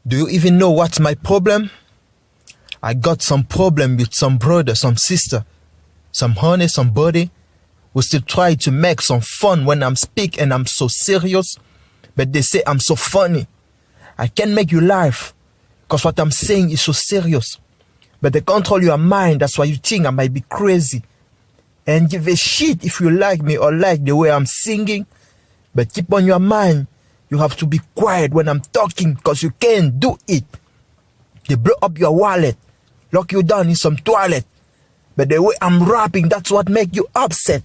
Do you even know what's my problem? I got some problem with some brother, some sister, some honey, somebody who still try to make some fun when I'm speak and I'm so serious, but they say I'm so funny. I can make you laugh because what I'm saying is so serious. But they control your mind, that's why you think I might be crazy. And give a shit if you like me or like the way I'm singing, but keep on your mind. You have to be quiet when I'm talking because you can't do it. They blow up your wallet, lock you down in some toilet. But the way I'm rapping, that's what make you upset.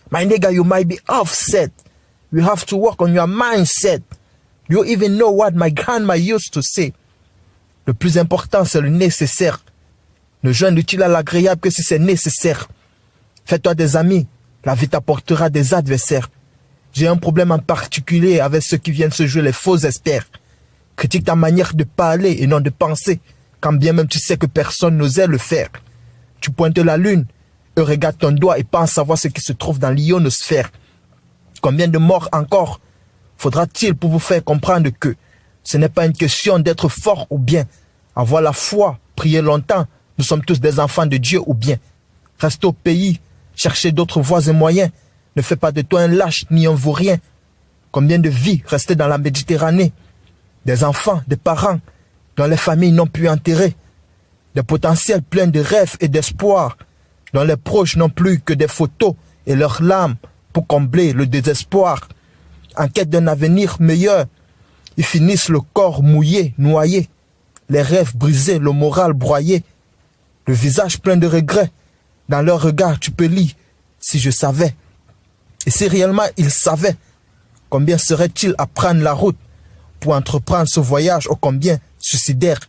My nigga, you might be upset. You have to work on your mindset. You even know what my grandma used to say. Le plus important, c'est le nécessaire. Ne joins l'utile à l'agréable que si c'est nécessaire. Fais-toi des amis, la vie t'apportera des adversaires. J'ai un problème en particulier avec ceux qui viennent se jouer les faux experts. Critique ta manière de parler et non de penser, quand bien même tu sais que personne n'osait le faire. Tu pointes la lune, eux regardent ton doigt et pensent savoir ce qui se trouve dans l'ionosphère. Combien de morts encore faudra-t-il pour vous faire comprendre que ce n'est pas une question d'être fort ou bien avoir la foi, prier longtemps, nous sommes tous des enfants de Dieu ou bien reste au pays, chercher d'autres voies et moyens. Ne fais pas de toi un lâche ni un vaurien. Combien de vies restées dans la Méditerranée? Des enfants, des parents dont les familles n'ont pu enterrer. Des potentiels pleins de rêves et d'espoir dont les proches n'ont plus que des photos et leurs larmes pour combler le désespoir. En quête d'un avenir meilleur, ils finissent le corps mouillé, noyé, les rêves brisés, le moral broyé, le visage plein de regrets. Dans leur regard, tu peux lire « Si je savais ». Et si réellement ils savaient, combien serait-il à prendre la route pour entreprendre ce voyage ô combien suicidaire?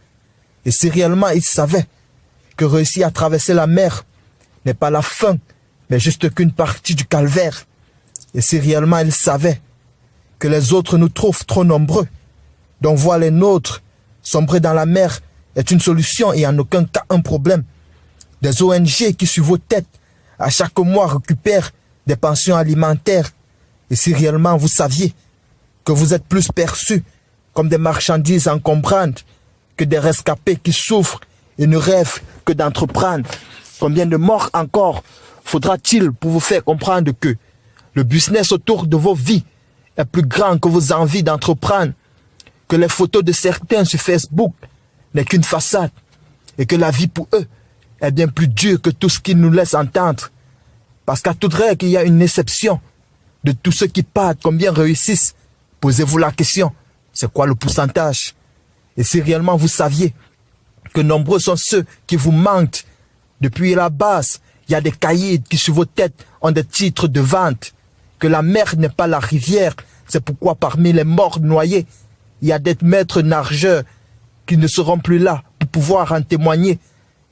Et si réellement ils savaient que réussir à traverser la mer n'est pas la fin, mais juste qu'une partie du calvaire? Et si réellement ils savaient que les autres nous trouvent trop nombreux, donc voir les nôtres sombrer dans la mer est une solution et en aucun cas un problème? Des ONG qui sur vos têtes à chaque mois récupèrent des pensions alimentaires. Et si réellement vous saviez que vous êtes plus perçus comme des marchandises encombrantes que des rescapés qui souffrent et ne rêvent que d'entreprendre, combien de morts encore faudra-t-il pour vous faire comprendre que le business autour de vos vies est plus grand que vos envies d'entreprendre, que les photos de certains sur Facebook n'est qu'une façade et que la vie pour eux est bien plus dure que tout ce qu'ils nous laissent entendre? Parce qu'à toute règle, il y a une exception. De tous ceux qui partent, combien réussissent? Posez-vous la question, c'est quoi le pourcentage? Et si réellement vous saviez que nombreux sont ceux qui vous mentent, depuis la base, il y a des cahiers qui sur vos têtes ont des titres de vente, que la mer n'est pas la rivière, c'est pourquoi parmi les morts noyés, il y a des maîtres nageurs qui ne seront plus là pour pouvoir en témoigner.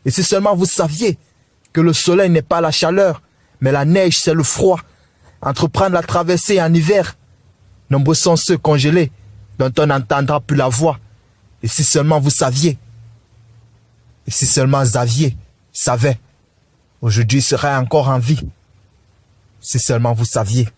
Et si seulement vous saviez que le soleil n'est pas la chaleur, mais la neige, c'est le froid. Entreprendre la traversée en hiver. Nombreux sont ceux congelés dont on n'entendra plus la voix. Et si seulement vous saviez, et si seulement Xavier savait, aujourd'hui il serait encore en vie. Si seulement vous saviez.